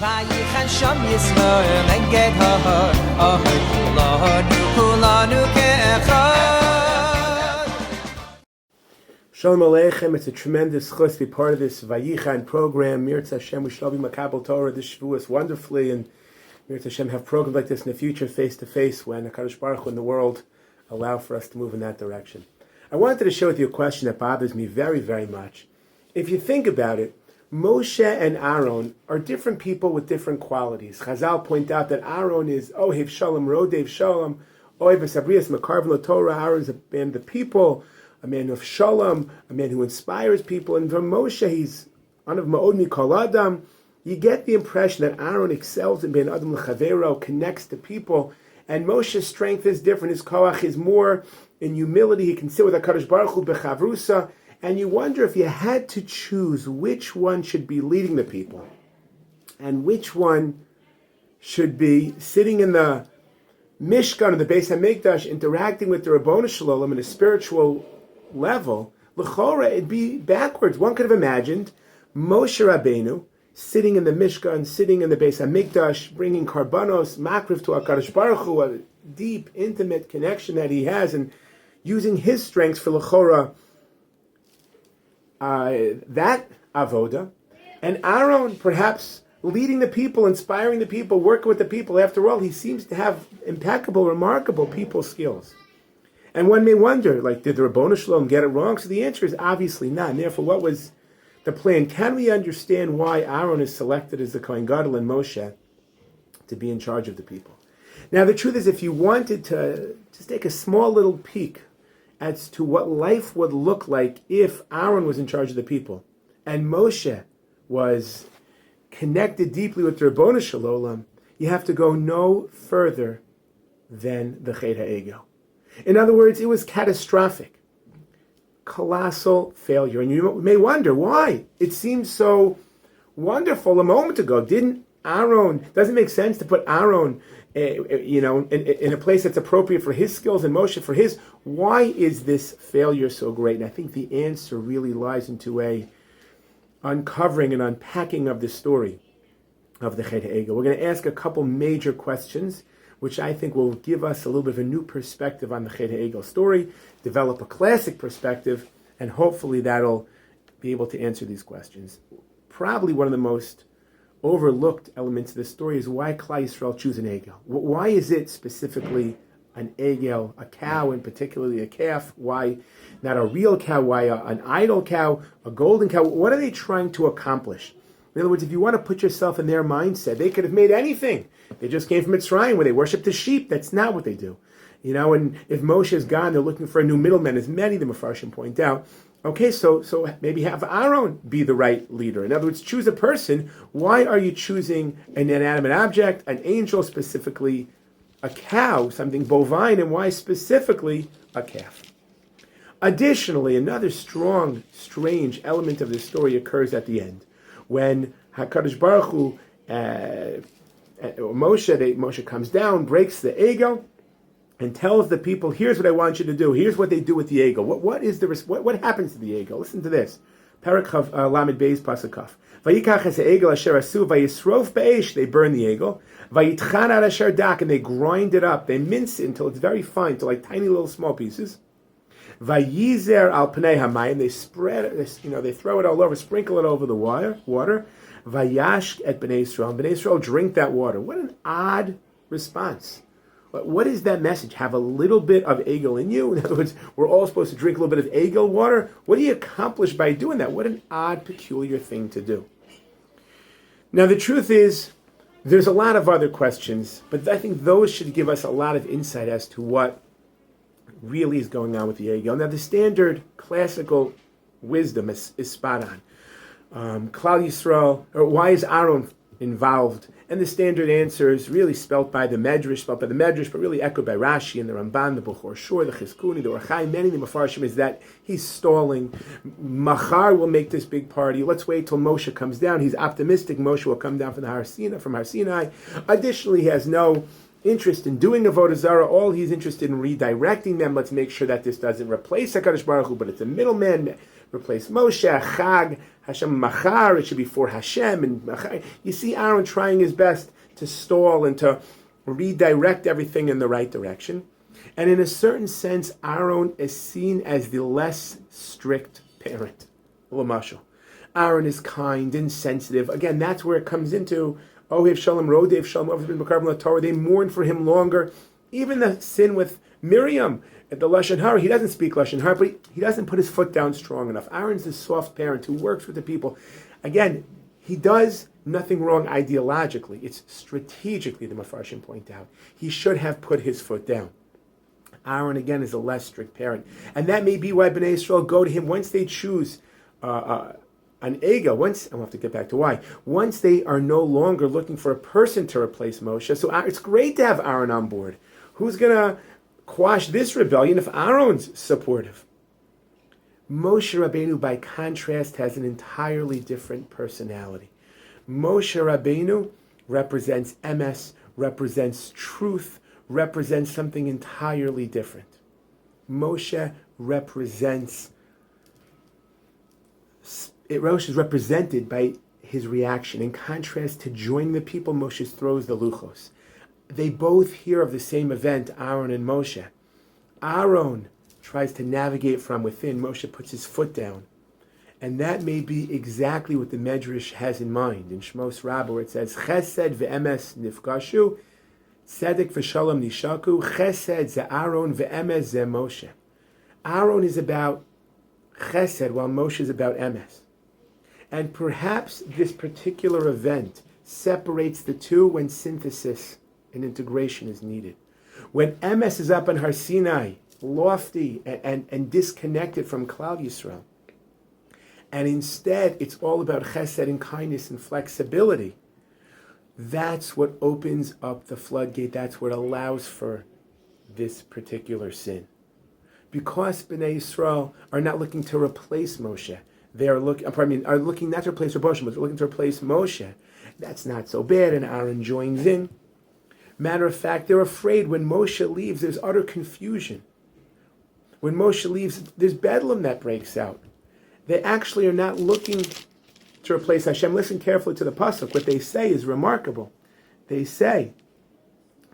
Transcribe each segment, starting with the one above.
Vayichan sham Yisrael and get her kulanu ke'echad. Shalom Aleichem. It's a tremendous chus to be part of this Vayichan program. Mirtz Hashem, we shall be makabel Torah this Shavuos wonderfully, and Mirtz Hashem have programs like this in the future, face to face, when HaKadosh Baruch Hu and the world allow for us to move in that direction. I wanted to share with you a question that bothers me very, very much. If you think about it, Moshe and Ahron are different people with different qualities. Chazal point out that Ahron is Ohev Shalom, Rodev Shalom, Ohev Sabrias, Makarv Torah. Ahron is a man of the people, a man of Shalom, a man who inspires people. And from Moshe, he's Anav Ma'od Mikol Adam. You get the impression that Ahron excels in being Adam L'Chavero, connects to people, and Moshe's strength is different. His koach is more in humility. He can sit with HaKadosh Baruch Hu b'chavrusa. And you wonder if you had to choose which one should be leading the people and which one should be sitting in the Mishkan, or the Beis HaMikdash, interacting with the Rabbonu Shalom on a spiritual level, l'chora, it'd be backwards. One could have imagined Moshe Rabbeinu sitting in the Mishkan, sitting in the Beis HaMikdash, bringing karbanos, makriv to HaKadosh Baruch Hu, a deep, intimate connection that he has, and using his strengths for l'chora, that avoda, and Ahron perhaps leading the people, inspiring the people, working with the people. After all, he seems to have impeccable, remarkable people skills. And one may wonder, did the Rabbonu Shalom get it wrong? So the answer is obviously not. And therefore, what was the plan? Can we understand why Ahron is selected as the Kohen Gadol and Moshe to be in charge of the people? Now, the truth is, if you wanted to just take a small little peek as to what life would look like if Ahron was in charge of the people and Moshe was connected deeply with the Rabbonu Shalom, you have to go no further than the Chet HaEgel. In other words, it was catastrophic, colossal failure. And you may wonder why. It seems so wonderful a moment ago. Doesn't it make sense to put Ahron in a place that's appropriate for his skills and Moshe for his? Why is this failure so great? And I think the answer really lies into a uncovering and unpacking of the story of the Chet HaEgel. We're going to ask a couple major questions, which I think will give us a little bit of a new perspective on the Chet HaEgel story, develop a classic perspective, and hopefully that'll be able to answer these questions. Probably one of the most overlooked elements of this story is why Klal Yisrael choose an egel. Why is it specifically an egel, a cow, and particularly a calf? Why not a real cow? Why an idol cow, a golden cow? What are they trying to accomplish? In other words, if you want to put yourself in their mindset, they could have made anything. They just came from Mitzrayim where they worship the sheep. That's not what they do. And if Moshe is gone, they're looking for a new middleman, as many of the Mefarshim point out. Okay, so maybe have Ahron be the right leader. In other words, choose a person. Why are you choosing an inanimate object, an angel, specifically a cow, something bovine, and why specifically a calf? Additionally, another strong, strange element of this story occurs at the end, when HaKadosh Baruch Hu, Moshe comes down, breaks the egel, and tells the people, here's what I want you to do. Here's what they do with the egel. What happens to the egel? Listen to this. Parak Lamed Beis Pasuk Kaf. Vayikach es egel asher asu vayisrof be'esh. They burn the egel. Vayitchan ad asher dak, and they grind it up. They mince it until it's very fine, to like tiny little small pieces. Vayizer al pnei hamayim. They spread it. They throw it all over, sprinkle it over the water. Vayash et bnei Yisrael. Bnei Yisrael drink that water. What an odd response. What is that message? Have a little bit of egel in you? In other words, we're all supposed to drink a little bit of egel water? What do you accomplish by doing that? What an odd, peculiar thing to do. Now, the truth is, there's a lot of other questions, but I think those should give us a lot of insight as to what really is going on with the egel. Now, the standard classical wisdom is spot on. Klal Yisrael, or why is Ahron involved? And the standard answer is really spelt by the Medrash, but really echoed by Rashi and the Ramban, the Bechor Shor, the Chizkuni, the Orchai, many of the Mefarshim, is that he's stalling. Machar will make this big party. Let's wait till Moshe comes down. He's optimistic Moshe will come down from Har Sinai. Additionally, he has no interest in doing Avodah Zarah. All he's interested in redirecting them. Let's make sure that this doesn't replace HaKadosh Baruch Hu, but it's a middleman. replace Moshe. Chag, Hashem Machar, it should be for Hashem. And Machar. You see Ahron trying his best to stall and to redirect everything in the right direction. And in a certain sense, Ahron is seen as the less strict parent. L'mashal. Ahron is kind and sensitive. Again, that's where it comes into Ohev Shalom, Rodev Shalom, Ohev B'Karban Torah. They mourn for him longer. Even the sin with Miriam at the Lashon Hara, he doesn't speak Lashon Hara, but he doesn't put his foot down strong enough. Ahron's a soft parent who works with the people. Again, he does nothing wrong ideologically. It's strategically, the Mefarshim point out. He should have put his foot down. Ahron, again, is a less strict parent. And that may be why Bnei Yisrael go to him once they choose an ego. Once, I'll have to get back to why. Once they are no longer looking for a person to replace Moshe. So it's great to have Ahron on board. Who's going to quash this rebellion if Aaron's supportive? Moshe Rabbeinu, by contrast, has an entirely different personality. Moshe Rabbeinu represents emes, represents truth, represents something entirely different. Moshe represents, Rosh is represented by his reaction. In contrast to joining the people, Moshe throws the luchos. They both hear of the same event, Ahron and Moshe. Ahron tries to navigate from within. Moshe puts his foot down. And that may be exactly what the Medrash has in mind. In Shmos Rabbah, where it says, Chesed ve'emes nifgashu, tzedek v'shalom nishaku, chesed ze Ahron ve'emes ze Moshe. Ahron is about chesed, while Moshe is about emes. And perhaps this particular event separates the two when synthesis and integration is needed. When emes is up on Har Sinai, lofty and disconnected from Klal Yisrael, and instead it's all about chesed and kindness and flexibility, that's what opens up the floodgate. That's what allows for this particular sin. Because Bnei Yisrael are not looking to replace Moshe, they are looking not to replace Rebbe, but they're looking to replace Moshe. That's not so bad, and Ahron joins in. Matter of fact, they're afraid when Moshe leaves, there's utter confusion. When Moshe leaves, there's bedlam that breaks out. They actually are not looking to replace Hashem. Listen carefully to the pasuk. What they say is remarkable. They say,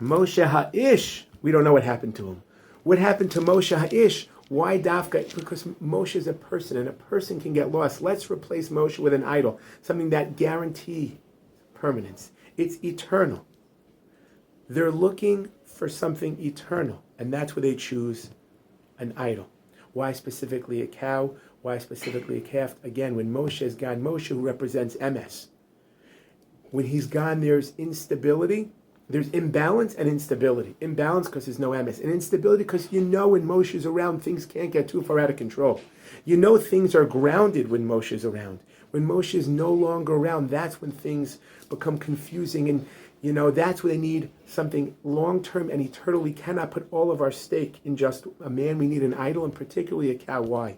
Moshe Ha'ish, we don't know what happened to him. What happened to Moshe Ha'ish? Why Dafka? Because Moshe is a person, and a person can get lost. Let's replace Moshe with an idol, something that guarantees permanence. It's eternal. They're looking for something eternal, and that's where they choose an idol. Why specifically a cow? Why specifically a calf? Again, when Moshe is gone, Moshe, who represents emes, when he's gone, there's instability. There's imbalance and instability. Imbalance because there's no emes. And instability because when Moshe is around, things can't get too far out of control. Things are grounded when Moshe is around. When Moshe is no longer around, that's when things become confusing. And, that's where they need something long-term and eternal. We cannot put all of our stake in just a man. We need an idol, and particularly a cow. Why?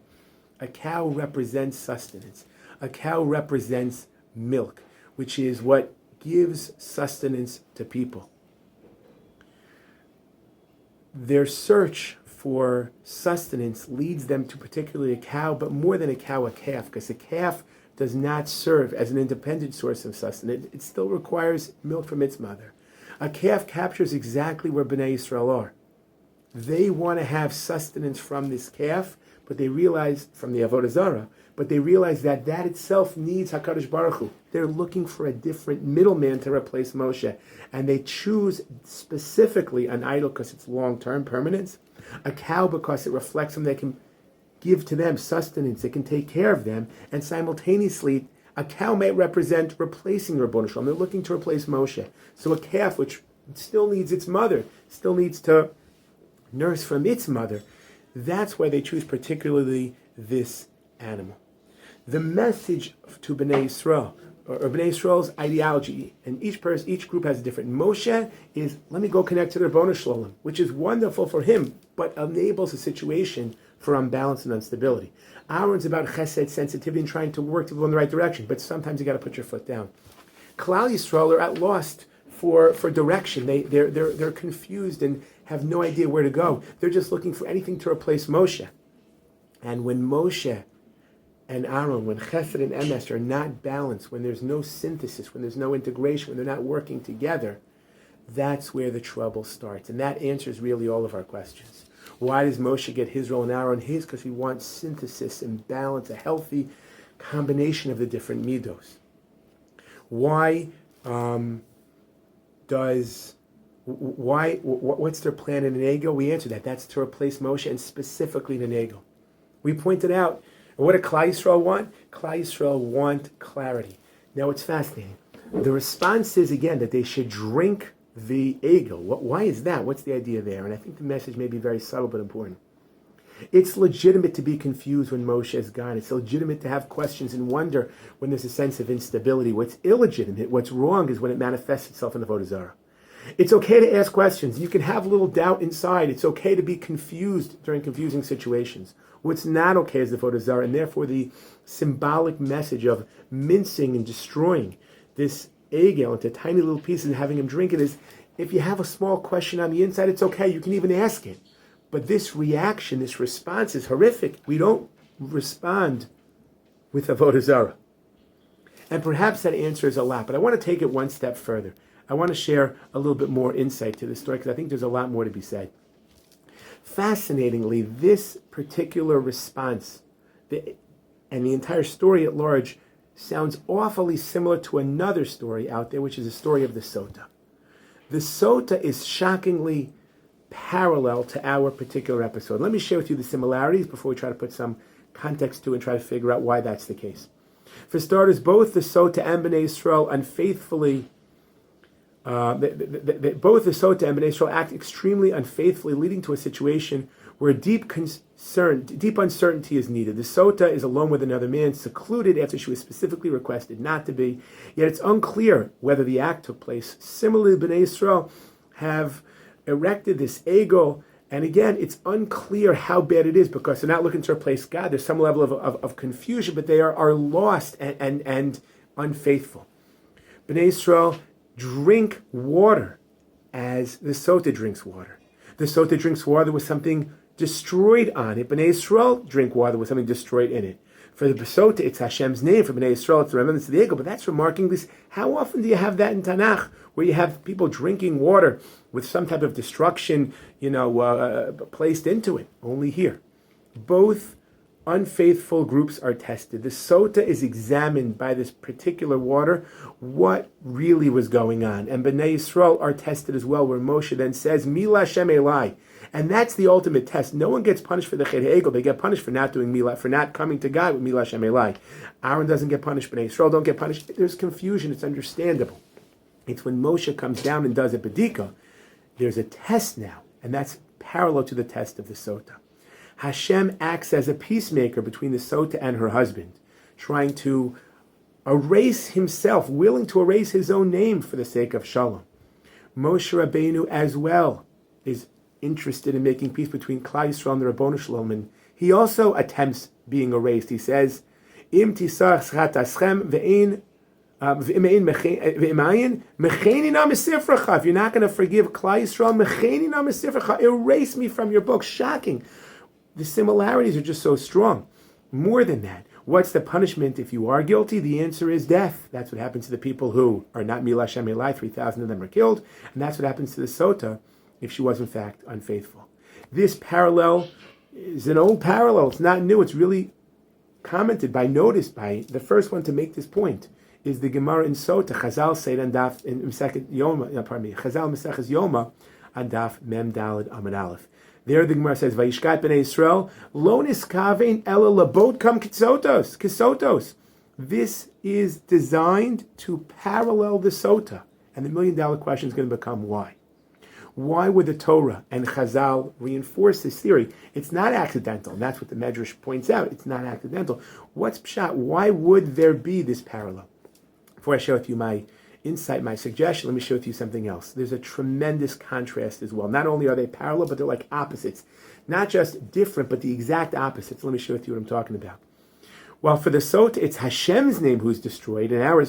A cow represents sustenance. A cow represents milk, which is what gives sustenance to people. Their search for sustenance leads them to particularly a cow, but more than a cow, a calf, because a calf does not serve as an independent source of sustenance. It still requires milk from its mother. A calf captures exactly where Bnei Yisrael are. They want to have sustenance from this calf, but they realize, from the Avodah Zarah, but they realize that itself needs HaKadosh Baruch Hu. They're looking for a different middleman to replace Moshe. And they choose specifically an idol because it's long-term permanence, a cow because it reflects them, they can give to them sustenance, it can take care of them, and simultaneously, a cow may represent replacing Rabbanu Shalom. They're looking to replace Moshe. So a calf, which still needs its mother, still needs to nurse from its mother, that's why they choose particularly this animal. The message to Bnei Yisrael, or Bnei Yisrael's ideology, and each group has a different. Moshe is, let me go connect to the Rebbe Shalom, which is wonderful for him, but enables a situation for unbalance and instability. Ahron's about chesed, sensitivity, and trying to work to go in the right direction, but sometimes you got to put your foot down. Klal Yisrael are at lost for direction. They're confused and have no idea where to go. They're just looking for anything to replace Moshe. And when Moshe and Ahron, when Chesed and Emes are not balanced, when there's no synthesis, when there's no integration, when they're not working together, that's where the trouble starts. And that answers really all of our questions. Why does Moshe get his role and Ahron his? Because he wants synthesis and balance, a healthy combination of the different midos. Why what's their plan in Nego? We answered that. That's to replace Moshe, and specifically the Nego. We pointed out, what do Klal Yisrael want? Klal Yisrael want clarity. Now it's fascinating. The response is, again, that they should drink the Egel. Why is that? What's the idea there? And I think the message may be very subtle but important. It's legitimate to be confused when Moshe is gone. It's legitimate to have questions and wonder when there's a sense of instability. What's illegitimate, what's wrong, is when it manifests itself in the Avodah Zarah. It's okay to ask questions. You can have a little doubt inside. It's okay to be confused during confusing situations. What's not okay is the Avodah Zarah, and therefore the symbolic message of mincing and destroying this egel into tiny little pieces and having him drink it is, if you have a small question on the inside, it's okay. You can even ask it. But this reaction, this response is horrific. We don't respond with Avodah Zarah. And perhaps that answers a lot, but I want to take it one step further. I want to share a little bit more insight to this story because I think there's a lot more to be said. Fascinatingly, this particular response and the entire story at large sounds awfully similar to another story out there, which is the story of the Sotah. The Sotah is shockingly parallel to our particular episode. Let me share with you the similarities before we try to put some context to it and try to figure out why that's the case. For starters, both the Sotah and Bnei Yisrael unfaithfully both the Sotah and Bnei Yisrael act extremely unfaithfully, leading to a situation where deep uncertainty is needed. The Sotah is alone with another man, secluded after she was specifically requested not to be. Yet it's unclear whether the act took place. Similarly, Bnei Yisrael have erected this ego, and again, it's unclear how bad it is because they're not looking to replace God. There's some level of confusion, but they are lost and unfaithful. Bnei Yisrael drink water as the Sotah drinks water. The Sotah drinks water with something destroyed on it. Bnei Yisrael drink water with something destroyed in it. For the Sotah, it's Hashem's name. For Bnei Yisrael, it's the remembrance of the ego. But that's remarking this. How often do you have that in Tanakh, where you have people drinking water with some type of destruction, placed into it? Only here. Both unfaithful groups are tested. The Sotah is examined by this particular water, what really was going on. And Bnei Yisrael are tested as well, where Moshe then says, Mila Hashem Elai. And that's the ultimate test. No one gets punished for the Chet HaEgel. They get punished for not doing Mila, for not coming to God with Mila Hashem Elai. Ahron doesn't get punished, Bnei Yisrael don't get punished. There's confusion. It's understandable. It's when Moshe comes down and does a Bedika, there's a test now. And that's parallel to the test of the Sotah. Hashem acts as a peacemaker between the Sotah and her husband, trying to erase himself, willing to erase his own name for the sake of Shalom. Moshe Rabbeinu as well is interested in making peace between Klal Yisrael and the Rabbanu Shalom, and he also attempts being erased. He says, Im tisach schataschem ve'in if you're not going to forgive Klal Yisrael, erase me from your book. Shocking. The similarities are just so strong. More than that, what's the punishment if you are guilty? The answer is death. That's what happens to the people who are not Mila Hashem Elai. 3,000 of them are killed. And that's what happens to the Sotah if she was in fact unfaithful. This parallel is an old parallel. It's not new. It's really commented by, noticed by. The first one to make this point is the Gemara in Sotah. Chazal said on Daf in Mesechet Yoma. Chazal Mesechet Yoma on Daf Mem Daled Amud Aleph. There the Gemara says, Vayishkat b'nei Yisrael, lo niskavein ela labot kam kisotos. This is designed to parallel the Sotah. And the million-dollar question is going to become why. Why would the Torah and Chazal reinforce this theory? It's not accidental. And that's what the Medrash points out. It's not accidental. What's pshat? Why would there be this parallel? Before I share with you my insight, my suggestion, let me share with you something else. There's a tremendous contrast as well. Not only are they parallel, but they're like opposites. Not just different, but the exact opposites. Let me share with you what I'm talking about. While for the Sotah, it's Hashem's name who's destroyed. In our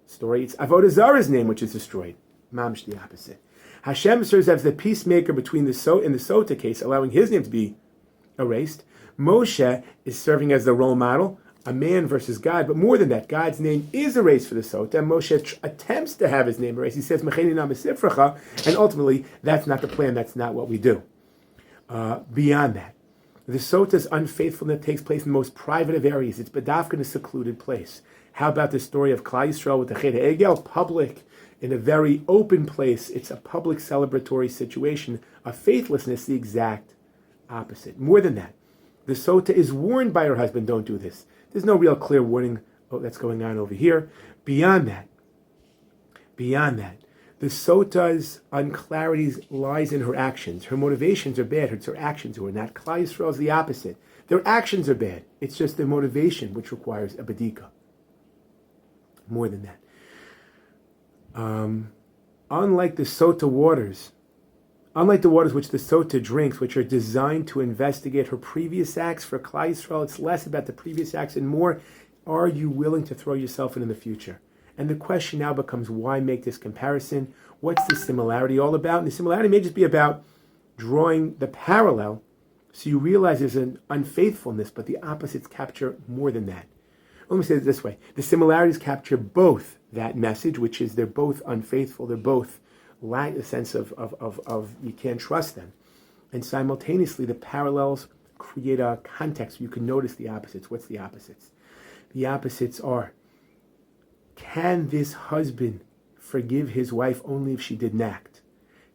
story, it's Avodah Zarah's name which is destroyed. Mamish the opposite. Hashem serves as the peacemaker between in the Sotah case, allowing his name to be erased. Moshe is serving as the role model, a man versus God, but more than that, God's name is erased for the Sotah, and Moshe attempts to have his name erased. He says, "Mecheni na mesifrecha," and ultimately, that's not the plan, that's not what we do. Beyond that, the Sotah's unfaithfulness takes place in the most private of areas. It's bedafka in a secluded place. How about the story of Klal Yisrael with the Chet HaEgel? Public, in a very open place. It's a public celebratory situation. A faithlessness, the exact opposite. More than that, the Sotah is warned by her husband, don't do this. There's no real clear warning, that's going on over here. Beyond that, the Sotah's unclarities lies in her actions. Her motivations are bad, it's her actions who are not. Klal Yisrael is the opposite. Their actions are bad. It's just their motivation which requires a bedika. More than that. Unlike the Sotah waters, unlike the waters which the Sotah drinks, which are designed to investigate her previous acts, for Klal Yisrael, it's less about the previous acts and more, are you willing to throw yourself in the future? And the question now becomes, why make this comparison? What's the similarity all about? And the similarity may just be about drawing the parallel, so you realize there's an unfaithfulness, but the opposites capture more than that. Let me say it this way. The similarities capture both that message, which is they're both unfaithful, they're both lack a sense of you can't trust them. And simultaneously, the parallels create a context where you can notice the opposites. What's the opposites? The opposites are, can this husband forgive his wife only if she didn't act?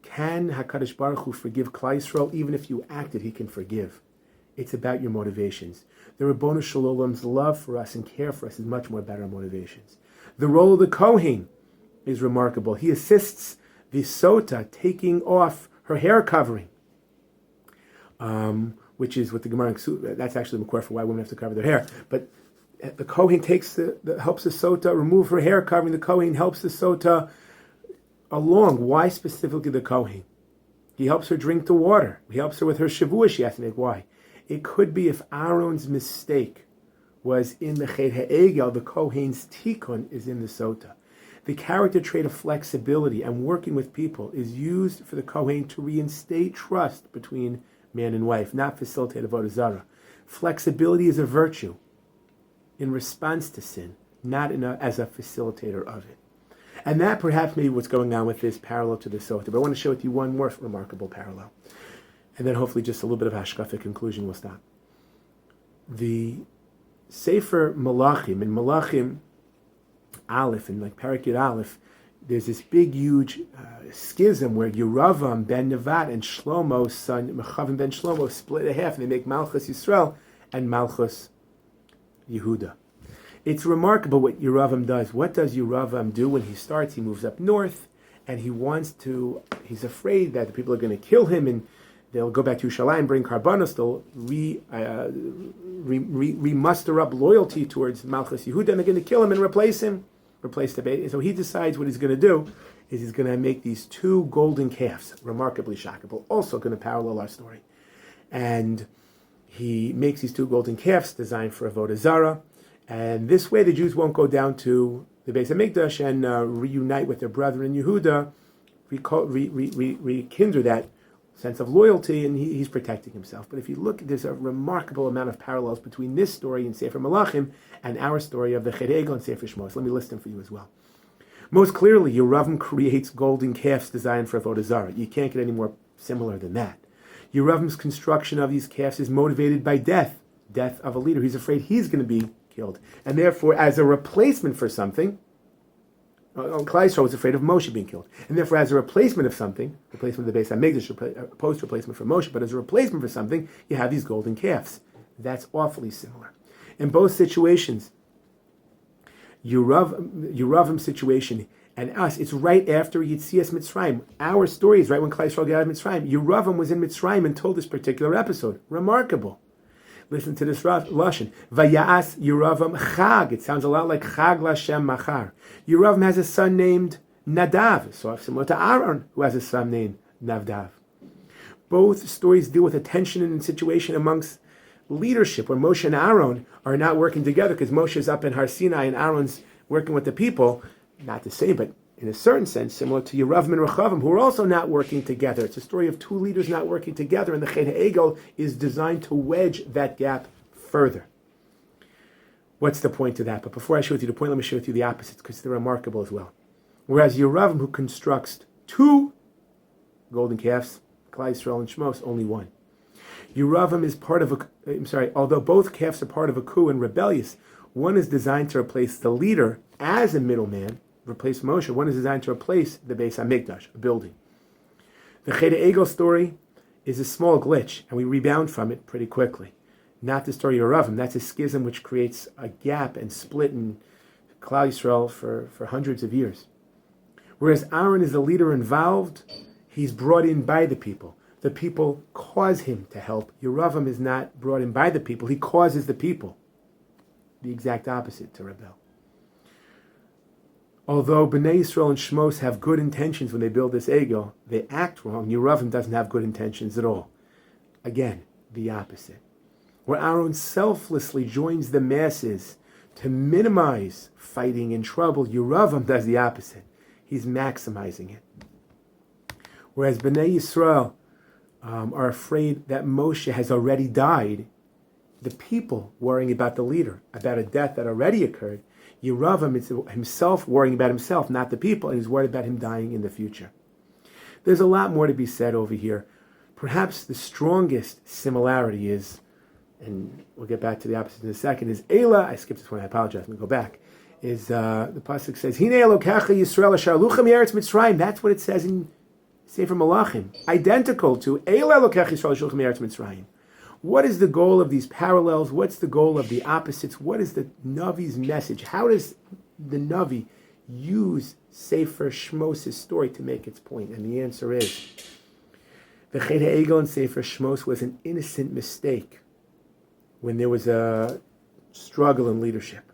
Can HaKadosh Baruch Hu forgive Klal Yisrael? Even if you acted, he can forgive. It's about your motivations. The Ribono Shel Olam's love for us and care for us is much more about our motivations. The role of the Kohen is remarkable. He assists the Sotah taking off her hair covering, which is what the Gemara, that's actually the Makor for why women have to cover their hair. But the Kohen helps the Sotah remove her hair covering. The Kohen helps the Sotah along. Why specifically the Kohen? He helps her drink the water. He helps her with her Shavuot. She has to make. Why? It could be if Ahron's mistake was in the Chet HaEgel, the Kohen's tikkun is in the Sotah. The character trait of flexibility and working with people is used for the Kohen to reinstate trust between man and wife, not facilitate avodah zarah. Flexibility is a virtue in response to sin, not as a facilitator of it. And that perhaps maybe what's going on with this parallel to the Sotah. But I want to share with you one more remarkable parallel. And then hopefully just a little bit of hashkafic conclusion will stop. The Sefer Malachim, in Malachim Aleph, in like Parakut Aleph, there's this big, huge schism where Yeravam ben Nevat and Shlomo's son, Mechavim ben Shlomo, split in half and they make Malchus Yisrael and Malchus Yehuda. It's remarkable what Yeravam does. What does Yeravam do when he starts? He moves up north and he's afraid that the people are going to kill him and they'll go back to Yerushalayim, bring karbanos, they'll muster up loyalty towards Malchus Yehuda, and they're going to kill him and replace the Beit. So he decides what he's going to do is he's going to make these two golden calves, remarkably shockable, also going to parallel our story. And he makes these two golden calves designed for avodah zarah, and this way the Jews won't go down to the Beis HaMikdash and reunite with their brethren in Yehuda, rekindle that sense of loyalty, and he's protecting himself. But if you look, there's a remarkable amount of parallels between this story in Sefer Malachim and our story of the Chet HaEgel and Sefer Shmos. Let me list them for you as well. Most clearly, Yeravam creates golden calves designed for avodah zarah. You can't get any more similar than that. Yeravam's construction of these calves is motivated by death of a leader. He's afraid he's going to be killed. And therefore, as a replacement for something, Klal Yisrael was afraid of Moshe being killed. And therefore, as a replacement of something, replacement of the Beis HaMikdash, opposed replacement for Moshe, but as a replacement for something, you have these golden calves. That's awfully similar. In both situations, Yeravam's situation and us, it's right after Yetzias Mitzrayim. Our story is right when Klal Yisrael got out of Mitzrayim. Yeravam was in Mitzrayim until this particular episode. Remarkable. Listen to this lashon. Vayas Yeravam Chag. It sounds a lot like Chag Lashem Machar. Yeravam has a son named Nadav, so similar to Ahron, who has a son named Navdav. Both stories deal with a tension and situation amongst leadership, where Moshe and Ahron are not working together because Moshe is up in Har Sinai and Ahron's working with the people. Not the same, but in a certain sense, similar to Yeravam and Rechavim, who are also not working together. It's a story of two leaders not working together, and the Chet HaEgel is designed to wedge that gap further. What's the point of that? But before I show you the point, let me show you the opposites, because they're remarkable as well. Whereas Yeravam, who constructs 2 golden calves, Klal Yisrael and Shmos, only 1. Yeravam is part of although both calves are part of a coup and rebellious, one is designed to replace the leader as a middleman, replace Moshe. One is designed to replace the Beis HaMikdash, a building. The Chet HaEgel story is a small glitch, and we rebound from it pretty quickly. Not the story of Yeravam. That's a schism which creates a gap and split in Klal Yisrael for hundreds of years. Whereas Ahron is the leader involved, he's brought in by the people. The people cause him to help. Yeravam is not brought in by the people, he causes the people. The exact opposite to rebel. Although Bnei Yisrael and Shmos have good intentions when they build this Egel, they act wrong. Yeravam doesn't have good intentions at all. Again, the opposite. Where Ahron selflessly joins the masses to minimize fighting and trouble, Yeravam does the opposite. He's maximizing it. Whereas Bnei Yisrael are afraid that Moshe has already died, the people worrying about the leader, about a death that already occurred, Yeravam is himself worrying about himself, not the people, and he's worried about him dying in the future. There's a lot more to be said over here. Perhaps the strongest similarity is, and we'll get back to the opposite in a second, is Eila, I skipped this one, I apologize, I'm going to go back, is the pasuk says, Hine Elokecha Yisrael asher aluchem yeretz Mitzrayim. That's what it says in Sefer Malachim, identical to Eila Elokecha Yisrael asher aluchem yeretz Mitzrayim. What is the goal of these parallels? What's the goal of the opposites? What is the Navi's message? How does the Navi use Sefer Shmos' story to make its point? And the answer is, the Chet HaEgel in Sefer Shmos was an innocent mistake when there was a struggle in leadership.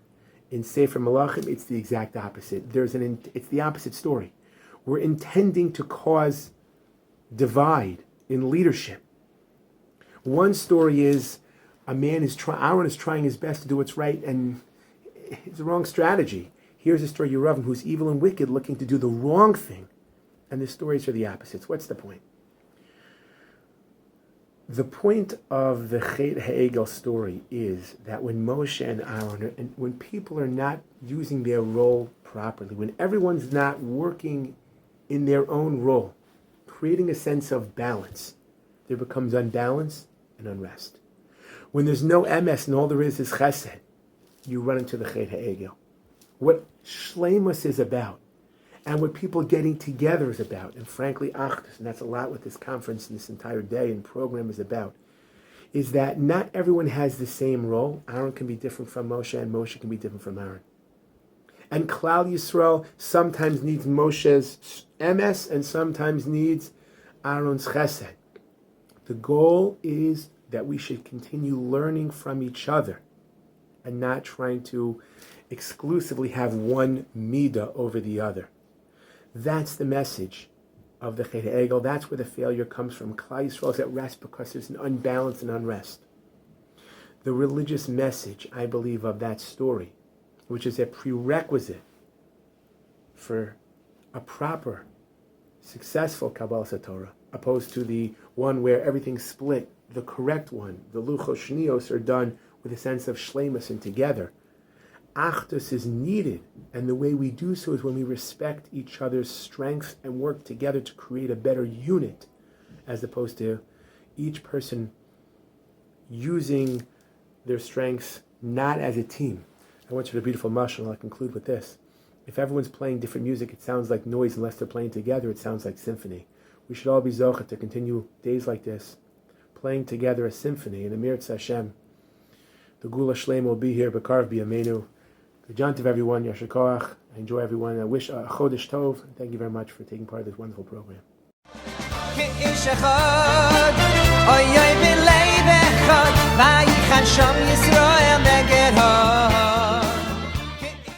In Sefer Malachim, it's the exact opposite. It's the opposite story. We're intending to cause divide in leadership. One story is Ahron is trying his best to do what's right, and it's the wrong strategy. Here's a story of Yeravam, who's evil and wicked, looking to do the wrong thing. And the stories are the opposites. What's the point? The point of the Chet HaEgel story is that when Moshe and Ahron, and when people are not using their role properly, when everyone's not working in their own role, creating a sense of balance, there becomes unbalance and unrest. When there's no MS and all there is chesed, you run into the Chet HaEgel. What Shleimus is about, and what people getting together is about, and frankly, Achdus, and that's a lot what this conference and this entire day and program is about, is that not everyone has the same role. Ahron can be different from Moshe, and Moshe can be different from Ahron. And Klal Yisrael sometimes needs Moshe's MS, and sometimes needs Ahron's chesed. The goal is that we should continue learning from each other and not trying to exclusively have one midah over the other. That's the message of the Chet HaEgel. That's where the failure comes from. Klal Yisrael is at rest because there's an unbalance and unrest. The religious message, I believe, of that story, which is a prerequisite for a proper, successful Kabbalah Torah, opposed to the one where everything's split, the correct one, the Luchos Shnios are done with a sense of shleimus and together. Achdus is needed, and the way we do so is when we respect each other's strengths and work together to create a better unit, as opposed to each person using their strengths not as a team. I want you to a beautiful mashal, and I'll conclude with this. If everyone's playing different music, it sounds like noise. Unless they're playing together, it sounds like symphony. We should all be zocheh to continue days like this, playing together a symphony. And Amir Hashem, the Gula Shleim will be here, Bekarv B'Yameinu. The jant of everyone, Yasher Koach. I enjoy everyone. I wish a Chodesh Tov. And thank you very much for taking part of this wonderful program.